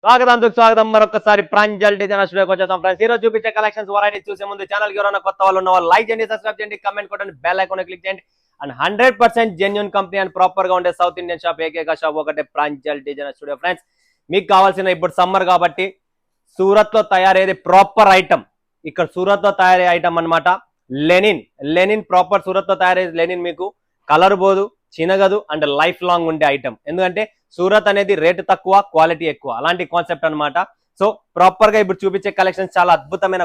స్వాగతం మరొకసారి ప్రాంజల్ డిజైనర్ స్టూడియోకి వచ్చేసాం ఫ్రెండ్స్. ఈ రోజు చూపించే కలెక్షన్స్ వెరైటీ చూసే ముందు ఛానల్ కి ఎవరైనా కొత్త వాళ్ళు ఉన్న వాళ్ళు లైక్ చేయండి, సబ్స్క్రైబ్ చేయండి, కమెంట్ కొట్టండి, బెల్ ఐకాన్ క్లిక్ చేయండి. And 100% genuine company and proper గా ఉండే సౌత్ ఇండియన్ షాప్ ఏకైక షాప్ ఒకటే ప్రాంజల్ డిజైనర్ స్టూడియో ఫ్రెండ్స్. మీకు కావాల్సిన ఇప్పుడు సమ్మర్ కాబట్టి సూరత్ లో తయారయ్యేది ప్రాపర్ ఐటమ్. ఇక్కడ సూరత్ లో తయారయ్యే ఐటమ్ అన్నమాట లెనిన్ ప్రాపర్ సూరత్ లో తయారయ్యే లెనిన్. మీకు కలర్ పోదు, చినగదు అండ్ లైఫ్ లాంగ్ ఉండే ఐటమ్. ఎందుకంటే సూరత్ అనేది రేటు తక్కువ, క్వాలిటీ ఎక్కువ, అలాంటి కాన్సెప్ట్ అన్నమాట. సో ప్రాపర్ గా ఇప్పుడు చూపించే కలెక్షన్స్ చాలా అద్భుతమైన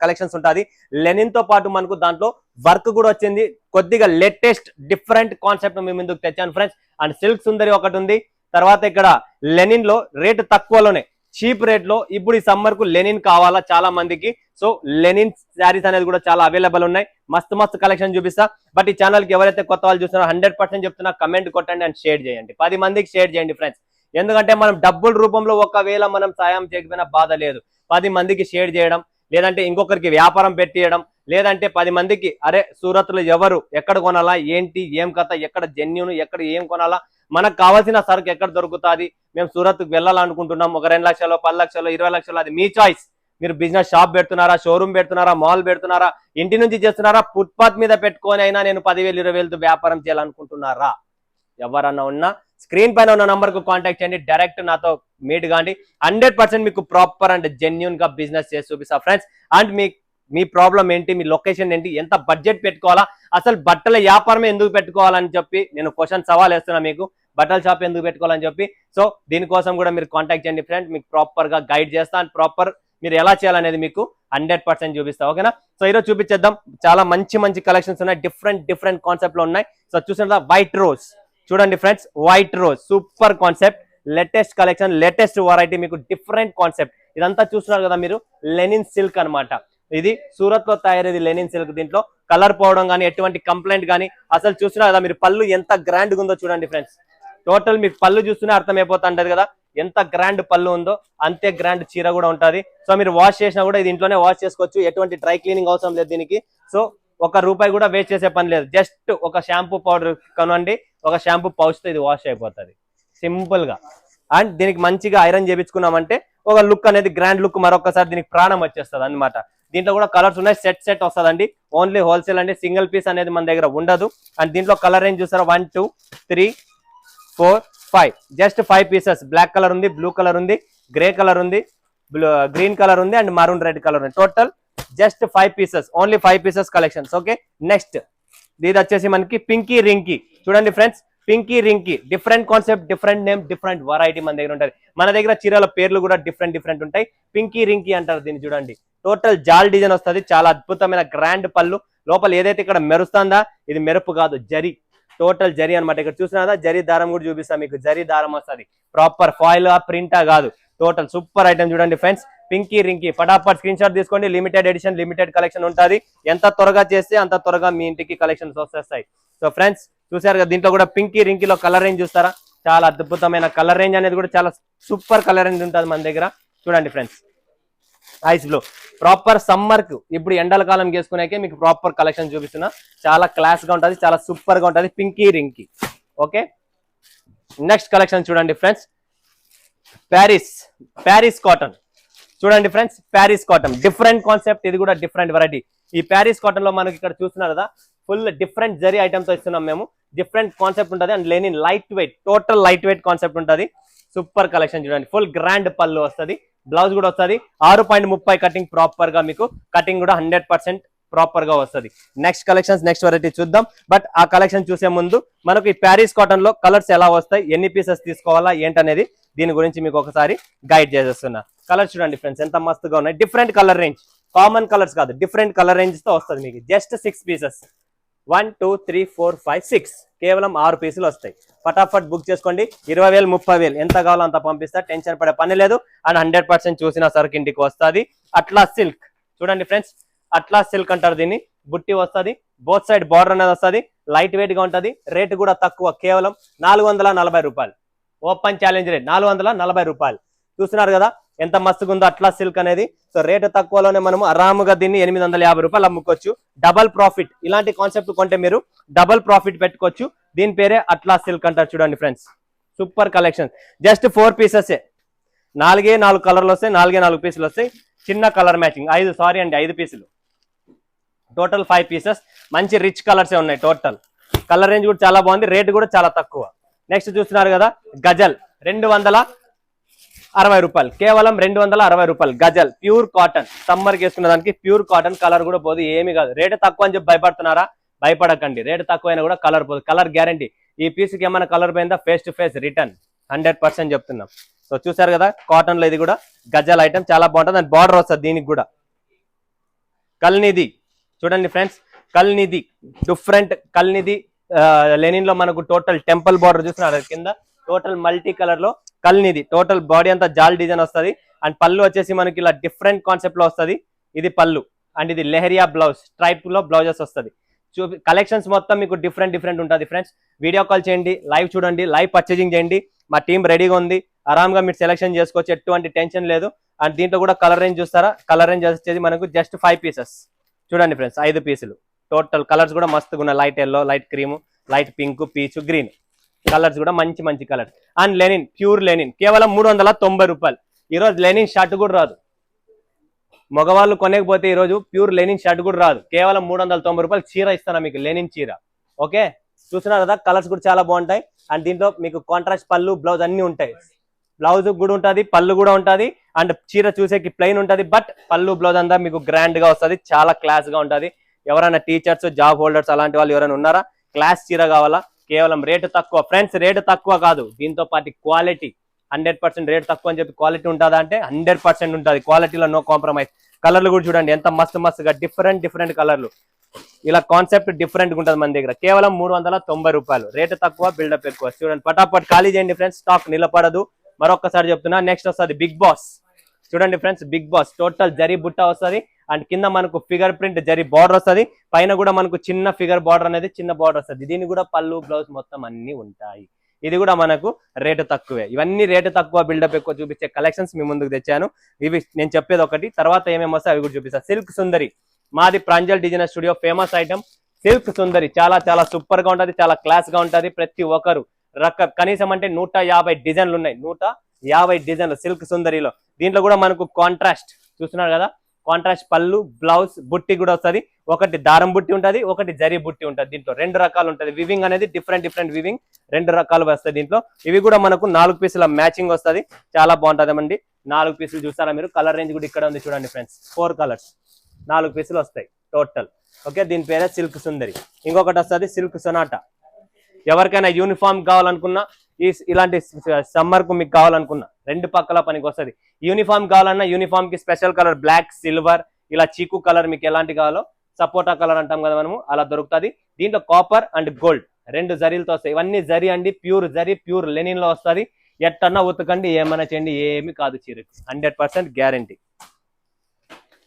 కలెక్షన్స్ ఉంటుంది. లెనిన్ తో పాటు మనకు దాంట్లో వర్క్ కూడా వచ్చింది. కొద్దిగా లేటెస్ట్ డిఫరెంట్ కాన్సెప్ట్ మేము ముందుకు తెచ్చాను ఫ్రెండ్స్. అండ్ సిల్క్ సుందరి ఒకటి ఉంది. తర్వాత ఇక్కడ లెనిన్ లో రేటు తక్కువలోనే చీప్ రేట్ లో ఇప్పుడు ఈ సమ్మర్ కు లెనిన్ కావాలా చాలా మందికి. సో లెనిన్ శారీస్ అనేది కూడా చాలా అవైలబుల్ ఉన్నాయి. మస్తు కలెక్షన్ చూపిస్తా. బట్ ఈ ఛానల్ కి ఎవరైతే కొత్త వాళ్ళు చూస్తున్నారో 100% చెప్తున్నా, కమెంట్ కొట్టండి అండ్ షేర్ చేయండి. 10 మందికి షేర్ చేయండి ఫ్రెండ్స్. ఎందుకంటే మనం డబ్బుల రూపంలో ఒకవేళ మనం సాయం చేయకపోయినా బాధ లేదు. 10 మందికి షేర్ చేయడం, లేదంటే ఇంకొకరికి వ్యాపారం పెట్టియడం, లేదంటే 10 మందికి అరే సూరత్ లో ఎవరు ఎక్కడ కొనాలా, ఏంటి ఏం కథ, ఎక్కడ జెన్యూన్, ఎక్కడ ఏం కొనాలా, మనకు కావాల్సిన సరుకు ఎక్కడ దొరుకుతుంది, మేము సూరత్ కు వెళ్ళాలనుకుంటున్నాం, ఒక 2 లక్షలు 10 లక్షలు 20 లక్షలు, అది మీ చాయిస్. మీరు బిజినెస్ షాప్ పెడుతున్నారా, షోరూమ్ పెడుతున్నారా, మాల్ పెడుతున్నారా, ఇంటి నుంచి చేస్తున్నారా, ఫుట్పాత్ మీద పెట్టుకొని అయినా నేను 10,000 20,000 వ్యాపారం చేయాలనుకుంటున్నారా, ఎవరన్నా ఉన్నా స్క్రీన్ పైన ఉన్న నంబర్ కు కాంటాక్ట్ చేయండి. డైరెక్ట్ నాతో మీట్ కాండి. 100% మీకు ప్రాపర్ అండ్ జెన్యూన్ గా బిజినెస్ చేసి చూపిస్తా ఫ్రెండ్స్. అండ్ మీ ప్రాబ్లం ఏంటి, మీ లొకేషన్ ఏంటి, ఎంత బడ్జెట్ పెట్టుకోవాలా, అసలు బట్టల వ్యాపారమే ఎందుకు పెట్టుకోవాలని చెప్పి నేను క్వశ్చన్ సవాల్ వేస్తున్నా మీకు. బట్టల షాప్ ఎందుకు పెట్టుకోవాలని చెప్పి. సో దీనికోసం కూడా మీరు కాంటాక్ట్ చేయండి ఫ్రెండ్. మీకు ప్రాపర్ గా గైడ్ చేస్తా అండ్ ప్రాపర్ మీరు ఎలా చేయాలనేది మీకు 100% చూపిస్తా. ఓకేనా? సో ఈరోజు చూపించేద్దాం. చాలా మంచి కలెక్షన్స్ ఉన్నాయి. డిఫరెంట్ కాన్సెప్ట్ లో ఉన్నాయి. సో చూసిన వైట్ రోజ్ చూడండి friends. White rose super concept, latest collection, latest variety, మీకు డిఫరెంట్ కాన్సెప్ట్. ఇదంతా చూస్తున్నారు కదా మీరు, లెనిన్ సిల్క్ అన్నమాట. ఇది సూరత్ లో తయారైంది లెనిన్ సిల్క్. దీంట్లో కలర్ పోవడం కానీ ఎటువంటి కంప్లైంట్ కానీ అసలు చూస్తున్నారు కదా మీరు. పళ్ళు ఎంత గ్రాండ్ గా ఉందో చూడండి ఫ్రెండ్స్. టోటల్ మీకు పళ్ళు చూస్తూనే అర్థమైపోతుంటది కదా ఎంత గ్రాండ్ పళ్ళు ఉందో, అంతే గ్రాండ్ చీర కూడా ఉంటది. సో మీరు వాష్ చేసినా కూడా ఇది ఇంట్లోనే వాష్ చేసుకోవచ్చు. ఎటువంటి డ్రై క్లీనింగ్ అవసరం లేదు దీనికి. సో ₹1 కూడా వేస్ట్ చేసే పని లేదు. జస్ట్ ఒక షాంపూ పౌడర్ కొనండి, ఒక షాంపూ పౌచ్ తో ఇది వాష్ అయిపోతుంది సింపుల్ గా. అండ్ దీనికి మంచిగా ఐరన్ చేయించుకున్నామంటే ఒక లుక్ అనేది గ్రాండ్ లుక్, మరొకసారి దీనికి ప్రాణం వచ్చేస్తుంది అన్నమాట. దీంట్లో కూడా కలర్స్ ఉన్నాయి. సెట్ వస్తుందండి. ఓన్లీ హోల్సేల్ అండి, సింగిల్ పీస్ అనేది మన దగ్గర ఉండదు. అండ్ దీంట్లో కలర్ రేంజ్ చూసారా, 1 2 3 4 5, జస్ట్ 5 పీసెస్. బ్లాక్ కలర్ ఉంది, బ్లూ కలర్ ఉంది, గ్రే కలర్ ఉంది, గ్రీన్ కలర్ ఉంది అండ్ మరూన్ రెడ్ కలర్ ఉంది. Total just 5 pieces, only 5 pieces collections. Okay, next ఇది వచ్చేసి మనకి పింకీ రింకీ. చూడండి friends, Pinky Rinki different concept, different name, different variety మన దగ్గర ఉంటుంది. మన దగ్గర చీరల పేర్లు కూడా డిఫరెంట్ ఉంటాయి. పింకీ రింకీ అంటారు దీన్ని. చూడండి టోటల్ జాల్ డిజైన్ వస్తుంది. చాలా అద్భుతమైన గ్రాండ్ పళ్ళు. లోపల ఏదైతే ఇక్కడ మెరుస్తుందా, ఇది మెరుపు కాదు, జరీ, టోటల్ జరీ అనమాట. ఇక్కడ చూసినా జరీ దారం కూడా చూపిస్తా మీకు. జరీ దారం వస్తుంది, ప్రాపర్ ఫాయిల్ ప్రింటా కాదు. టోటల్ సూపర్ ఐటమ్ చూడండి ఫ్రెండ్స్. పింకీ రింకీ ఫటాఫట్ స్క్రీన్ షాట్ తీసుకోండి. లిమిటెడ్ ఎడిషన్, లిమిటెడ్ కలెక్షన్ ఉంటుంది. ఎంత త్వరగా చేస్తే అంత త్వరగా మీ ఇంటికి కలెక్షన్స్ వచ్చేస్తాయి. సో ఫ్రెండ్స్ చూసారు కదా, దీంట్లో కూడా పింకీ రింకీలో కలర్ రేంజ్ చూస్తారా, చాలా అద్భుతమైన కలర్ రేంజ్ అనేది కూడా చాలా సూపర్ కలర్ రేంజ్ ఉంటుంది మన దగ్గర. చూడండి friends, ice blue proper summer కు ఇప్పుడు ఎండల కాలం చేసుకునేకే మీకు ప్రాపర్ కలెక్షన్ చూపిస్తున్నా. చాలా క్లాస్ గా ఉంటుంది, చాలా సూపర్ గా ఉంటుంది Pinky Rinki. Okay, next collection చూడండి ఫ్రెండ్స్. ప్యారిస్ కాటన్ చూడండి friends. Paris cotton different concept, ఇది కూడా డిఫరెంట్ వెరైటీ. ఈ ప్యారిస్ కాటన్ లో మనకి ఇక్కడ చూస్తున్నారు కదా, ఫుల్ డిఫరెంట్ జరీ ఐటమ్స్ ఇస్తున్నాం మేము. డిఫరెంట్ కాన్సెప్ట్ ఉంటుంది and Lenin light weight, total light weight concept ఉంటుంది. సూపర్ కలెక్షన్ చూడండి. ఫుల్ గ్రాండ్ పళ్ళు వస్తుంది, బ్లౌజ్ కూడా వస్తుంది. 6.30 కటింగ్ ప్రాపర్ గా మీకు. కటింగ్ కూడా 100% ప్రాపర్ గా వస్తుంది. నెక్స్ట్ కలెక్షన్స్, నెక్స్ట్ వెరైటీ చూద్దాం. బట్ ఆ కలెక్షన్ చూసే ముందు మనకు ఈ ప్యారిస్ కాటన్ లో కలర్స్ ఎలా వస్తాయి, ఎన్ని పీసెస్ తీసుకోవాలా ఏంటనేది దీని గురించి మీకు ఒకసారి గైడ్ చేసేస్తున్నా. కలర్స్ చూడండి ఫ్రెండ్స్ ఎంత మస్తుగా ఉన్నాయి. Different colour range, common colours కాదు, డిఫరెంట్ కలర్ రేంజ్ తో వస్తుంది మీకు. జస్ట్ 6 పీసెస్, 1 2 3 4 5 6, కేవలం 6 పీసులు వస్తాయి. ఫటాఫట్ బుక్ చేసుకోండి. 20,000 30,000 ఎంత కావాలో అంత పంపిస్తా, టెన్షన్ పడే పని లేదు. అండ్ 100% చూసిన సరుకు ఇంటికి వస్తుంది. అట్లా సిల్క్ చూడండి ఫ్రెండ్స్, అట్లా సిల్క్ అంటారు దీన్ని. బుట్టి వస్తుంది, బోత్ సైడ్ బార్డర్ అనేది వస్తుంది, లైట్ వెయిట్ గా ఉంటుంది. రేటు కూడా తక్కువ, కేవలం ₹440. Open challenge rate ₹440. చూస్తున్నారు కదా ఎంత మస్తుగా ఉందో అట్లా సిల్క్ అనేది. సో రేటు తక్కువలోనే మనము ఆరాముగా దీన్ని ₹850 అమ్ముకోవచ్చు. Double profit. ఇలాంటి కాన్సెప్ట్ కొంటే మీరు డబల్ ప్రాఫిట్ పెట్టుకోవచ్చు. దీని పేరే అట్లా సిల్క్ అంటారు. చూడండి friends, super collection. Just 4 pieces, నాలుగు కలర్లు వస్తాయి, 4 పీసులు వస్తాయి. చిన్న కలర్ మ్యాచింగ్ 5 పీసులు, టోటల్ 5 పీసెస్. మంచి రిచ్ కలర్సే ఉన్నాయి. టోటల్ కలర్ రేంజ్ కూడా చాలా బాగుంది, రేట్ కూడా చాలా తక్కువ. నెక్స్ట్ చూస్తున్నారు కదా గజల్ 260 రూపాయలు, కేవలం 260 రూపాయలు గజల్. ప్యూర్ కాటన్, సమ్మర్ కి వేసుకున్న దానికి ప్యూర్ కాటన్. కలర్ కూడా పోదు, ఏమి కాదు. రేటు తక్కువ అని చెప్పి భయపడుతున్నారా? భయపడకండి, రేటు తక్కువైనా కూడా కలర్ పోదు. Colour guarantee. ఈ పీస్కి ఏమైనా కలర్ పోయిందా ఫేస్ టు ఫేస్ రిటర్న్, 100% చెప్తున్నాం. సో చూసారు కదా కాటన్ లో ఇది కూడా గజల్ ఐటమ్ చాలా బాగుంటుంది. అండ్ బార్డర్ వస్తుంది దీనికి కూడా. కల్నిధి చూడండి ఫ్రెండ్స్, కల్నిధి డిఫరెంట్. కల్నిధి లెనిన్ లో మనకు టోటల్ టెంపుల్ బార్డర్ చూస్తున్నారు కింద, టోటల్ మల్టీ కలర్ లో కల్నిధి. టోటల్ బాడీ అంతా జాల్ డిజైన్ వస్తుంది. అండ్ పళ్ళు వచ్చేసి మనకి ఇలా డిఫరెంట్ కాన్సెప్ట్ లో వస్తుంది. ఇది పళ్ళు. అండ్ ఇది లెహరియా బ్లౌజ్, స్ట్రైప్ లో బ్లౌజెస్ వస్తుంది. కలెక్షన్స్ మొత్తం మీకు డిఫరెంట్ ఉంటుంది ఫ్రెండ్స్. వీడియో కాల్ చేయండి, లైవ్ చూడండి, లైవ్ పర్చేజింగ్ చేయండి. మా టీం రెడీగా ఉంది, ఆరామ్గా మీరు సెలెక్షన్ చేసుకోవచ్చు, ఎటువంటి టెన్షన్ లేదు. అండ్ దీంట్లో కూడా కలర్ రేంజ్ చూస్తారా? కలర్ రేంజ్ వచ్చేది మనకు జస్ట్ 5 పీసెస్. చూడండి ఫ్రెండ్స్, 5 పీసులు. టోటల్ కలర్స్ కూడా మస్తుగా ఉన్నాయి. Light yellow, light cream, light pink, peach, green colours కూడా మంచి colour. And Lenin, pure linen, కేవలం 390 రూపాయలు. ఈరోజు లెనిన్ షర్ట్ కూడా రాదు, మగవాళ్ళు కొనకపోతే ఈరోజు ప్యూర్ లెనిన్ షర్ట్ కూడా రాదు. కేవలం 390 రూపాయలు చీర ఇస్తాను మీకు, లెనిన్ చీర. ఓకే, చూస్తున్నారు కదా కలర్స్ కూడా చాలా బాగుంటాయి. అండ్ దీంట్లో మీకు కాంట్రాస్ట్ పళ్ళు, బ్లౌజ్ అన్ని ఉంటాయి. బ్లౌజ్ కూడా ఉంటుంది, పళ్ళు కూడా ఉంటుంది. అండ్ చీర చూసేకి ప్లెయిన్ ఉంటుంది, బట్ పళ్ళు బ్లౌజ్ అంతా మీకు గ్రాండ్ గా వస్తుంది, చాలా క్లాస్ గా ఉంటుంది. ఎవరైనా టీచర్స్, జాబ్ హోల్డర్స్ అలాంటి వాళ్ళు ఎవరైనా ఉన్నారా, క్లాస్ చీర కావాలా? కేవలం రేటు తక్కువ ఫ్రెండ్స్, రేటు తక్కువ కాదు, దీంతో పాటు క్వాలిటీ 100%. రేట్ తక్కువ అని చెప్పి క్వాలిటీ ఉంటుందా అంటే 100% ఉంటుంది. క్వాలిటీలో నో కాంప్రమైజ్. కలర్లు కూడా చూడండి ఎంత మస్తుగా డిఫరెంట్ కలర్లు. ఇలా కాన్సెప్ట్ డిఫరెంట్ గా ఉంటుంది మన దగ్గర. కేవలం 390 రూపాయలు, రేటు తక్కువ, బిల్డప్ ఎక్కువ. చూడండి పటాపట్ ఖాళీ చేయండి ఫ్రెండ్స్, స్టాక్ నిలబడదు. మరొకసారి చెప్తున్నా. నెక్స్ట్ వస్తుంది బిగ్ బాస్. చూడండి ఫ్రెండ్స్, బిగ్ బాస్ టోటల్ జరీ బుట్ట వస్తుంది. అండ్ కింద మనకు ఫిగర్ ప్రింట్ జరీ బార్డర్ వస్తుంది. పైన కూడా మనకు చిన్న ఫిగర్ బార్డర్ అనేది చిన్న బార్డర్ వస్తుంది. దీని కూడా పళ్ళు, బ్లౌజ్ మొత్తం అన్ని ఉంటాయి. ఇది కూడా మనకు రేటు తక్కువే. ఇవన్నీ రేటు తక్కువ, బిల్డప్ ఎక్కువ చూపించే కలెక్షన్స్ మీ ముందుకు తెచ్చాను. ఇవి నేను చెప్పేది ఒకటి, తర్వాత ఏమేమి వస్తాయి అవి కూడా చూపిస్తాను. సిల్క్ సుందరి మాది Pranjal designer studio famous item silk Sundari. చాలా సూపర్ గా ఉంటది, చాలా క్లాస్ గా ఉంటది. ప్రతి ఒక్కరు కనీసం అంటే 150 డిజైన్లు ఉన్నాయి, 150 డిజైన్లు సిల్క్ సుందరిలో. దీంట్లో కూడా మనకు కాంట్రాస్ట్ చూస్తున్నారు కదా, కాంట్రాస్ట్ పళ్ళు, బ్లౌజ్, బుట్టి కూడా వస్తుంది. ఒకటి దారం బుట్టి ఉంటుంది, ఒకటి జరీ బుట్టి ఉంటుంది. దీంట్లో 2 రకాలు ఉంటుంది. వివింగ్ అనేది డిఫరెంట్ వివింగ్ 2 రకాలు వస్తాయి దీంట్లో. ఇవి కూడా మనకు 4 పీసుల మ్యాచింగ్ వస్తుంది, చాలా బాగుంటుంది అండి. 4 పీసులు చూస్తారా మీరు? కలర్ రేంజ్ కూడా ఇక్కడ ఉంది చూడండి ఫ్రెండ్స్, 4 కలర్స్, 4 పీసులు వస్తాయి టోటల్. ఓకే, దీని పేరే సిల్క్ సుందరి. ఇంకొకటి వస్తుంది సిల్క్ సొనాటా. ఎవరికైనా యూనిఫామ్ కావాలనుకున్నా, ఇలాంటి సమ్మర్ కు మీకు కావాలనుకున్నా 2 పక్కల పనికి వస్తుంది. యూనిఫామ్ కావాలన్నా యూనిఫామ్ కి స్పెషల్ కలర్ బ్లాక్, సిల్వర్, ఇలా చీకు కలర్ మీకు ఎలాంటి కావాలో, సపోటా కలర్ అంటాం కదా మనము, అలా దొరుకుతుంది. దీంట్లో కాపర్ అండ్ గోల్డ్ 2 జరీలతో వస్తాయి. ఇవన్నీ జరీ అండి, ప్యూర్ జరీ, ప్యూర్ లెనిన్ లో వస్తుంది. ఎట్టన్నా ఉతకండి, ఏమైనా చేయండి, ఏమి కాదు చీరకు, 100% గ్యారంటీ.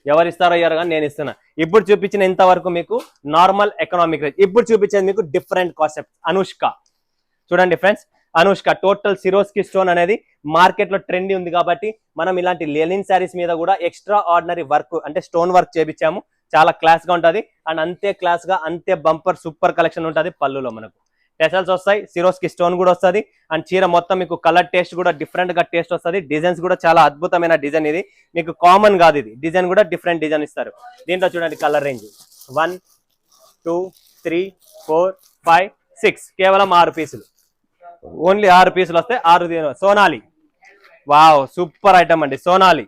ఎవరిస్తారో ఇయ్యారు కానీ నేను ఇస్తున్నా. ఇప్పుడు చూపించిన ఇంతవరకు మీకు నార్మల్ ఎకనామిక్ రేంజ్. ఇప్పుడు చూపించేది మీకు డిఫరెంట్ కాన్సెప్ట్. అనుష్క చూడండి friends, Anushka total Swarovski stone అనేది మార్కెట్ లో ట్రెండ్ ఉంది కాబట్టి మనం ఇలాంటి లెనిన్ శారీస్ మీద కూడా ఎక్స్ట్రా ఆర్డినరీ వర్క్ అంటే స్టోన్ వర్క్ చేపించాము. చాలా క్లాస్ గా ఉంటుంది. అండ్ అంతే క్లాస్ గా అంతే బంపర్ సూపర్ కలెక్షన్ ఉంటుంది. పళ్ళులో మనకు టెసల్స్ వస్తాయి, సిరోస్కి స్టోన్ కూడా వస్తుంది. అండ్ చీర మొత్తం మీకు కలర్ టేస్ట్ కూడా డిఫరెంట్ గా టేస్ట్ వస్తుంది. డిజైన్స్ కూడా చాలా అద్భుతమైన డిజైన్. ఇది మీకు కామన్ కాదు, ఇది డిజైన్ కూడా డిఫరెంట్ డిజైన్ ఇస్తారు. దీంట్లో చూడండి కలర్ రేంజ్ 1 2 3 4 5 6, కేవలం 6 పీసులు. ఓన్లీ 6 పీసులు వస్తాయి. 6 సోనాలి, వావ్ సూపర్ ఐటమ్ అండి. Sonali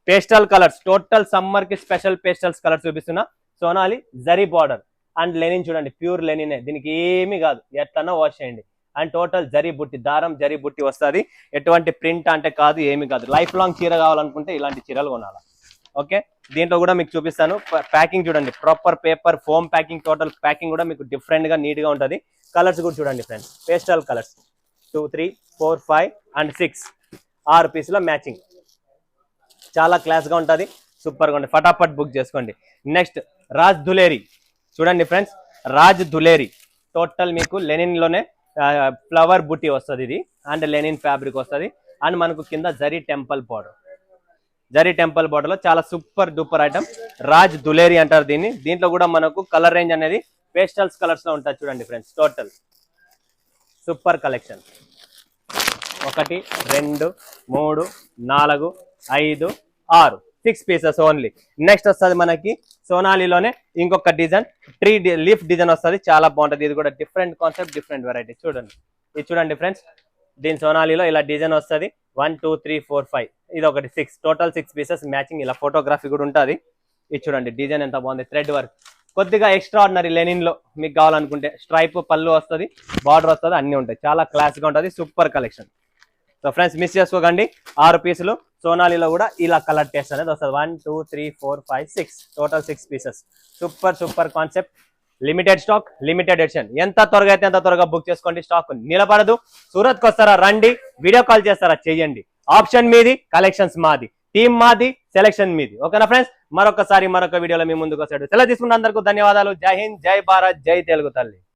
pastel colours, total summer కి స్పెషల్ పేస్టల్స్ కలర్స్ చూపిస్తున్నా. Sonali zari border and Lenin చూడండి, ప్యూర్ లెనినే, దీనికి ఏమీ కాదు, ఎట్లన్నా వాష్ చేయండి. అండ్ టోటల్ జరీ బుట్టి, దారం జరీ బుట్టి వస్తుంది. ఎటువంటి ప్రింట్ అంటే కాదు, ఏమి కాదు. లైఫ్ లాంగ్ చీర కావాలనుకుంటే ఇలాంటి చీరలు కొనాలి. ఓకే, దీంట్లో కూడా మీకు చూపిస్తాను. ప్యాకింగ్ చూడండి, proper paper foam packing, total packing కూడా మీకు డిఫరెంట్ గా నీట్ గా ఉంటుంది. కలర్స్ కూడా చూడండి ఫ్రెండ్స్, పేస్టల్ కలర్స్ 2 3 4 5 అండ్ 6, 6 పీసుల మ్యాచింగ్. చాలా క్లాస్ గా ఉంటుంది, సూపర్ గా ఉంటుంది. ఫటాఫట్ బుక్ చేసుకోండి. నెక్స్ట్ రాజ్ దులేరి చూడండి ఫ్రెండ్స్, రాజ్ దులేరి టోటల్ మీకు లెనిన్ లోనే ఫ్లవర్ బుట్టి వస్తుంది. ఇది అండ్ లెనిన్ ఫ్యాబ్రిక్ వస్తుంది. అండ్ మనకు కింద zari temple border, zari temple border లో చాలా సూపర్ డూపర్ ఐటమ్. రాజ్ దులేరి అంటారు దీన్ని. దీంట్లో కూడా మనకు కలర్ రేంజ్ అనేది పేస్టల్స్ కలర్స్ లో ఉంటుంది చూడండి friends. Total super collection. 1 2 3 4 5 6 6 pieces only. Next వస్తుంది మనకి సోనాలిలోనే ఇంకొక డిజైన్ ట్రీ లీఫ్ డిజైన్ వస్తుంది, చాలా బాగుంటుంది. ఇది కూడా డిఫరెంట్ కాన్సెప్ట్, డిఫరెంట్ వెరైటీ. చూడండి ఇది చూడండి ఫ్రెండ్స్, దీని సోనాలిలో ఇలా డిజైన్ వస్తుంది. 1 2 3 4 5 ఇది ఒకటి 6 టోటల్ 6 పీసెస్ మ్యాచింగ్. ఇలా ఫోటోగ్రఫీ కూడా ఉంటుంది. ఇది చూడండి డిజైన్ ఎంత బాగుంది, థ్రెడ్ వర్క్ కొద్దిగా ఎక్స్ట్రా ఆర్డినరీ లెనిన్ లో మీకు కావాలనుకుంటే స్ట్రైప్ పళ్ళు వస్తుంది, బార్డర్ వస్తుంది, అన్ని ఉంటాయి. చాలా క్లాస్ గా ఉంటుంది, super collection. So friends miss చేసుకోకండి. 6 పీసులు సోనాలిలో కూడా ఇలా కలర్ టేస్ట్ అనేది వస్తుంది. 1 2 3 4 5 6 total 6 pieces. Super super concept, limited stock, limited edition. ఎంత త్వరగా అయితే అంత త్వరగా బుక్ చేసుకోండి, స్టాక్ నిలబడదు. సూరత్ కి వస్తారా రండి, వీడియో కాల్ చేస్తారా చేయండి. ఆప్షన్ మీది, కలెక్షన్స్ మాది, టీమ్ మాది, సెలెక్షన్ మీది. ఓకేనా ఫ్రెండ్స్, మరొక వీడియోలో మీ ముందుకు వస్తాడు. సెలవు తీసుకున్న అందరికీ ధన్యవాదాలు. జై హింద్, జై భారత్, జై తెలుగు తల్లి.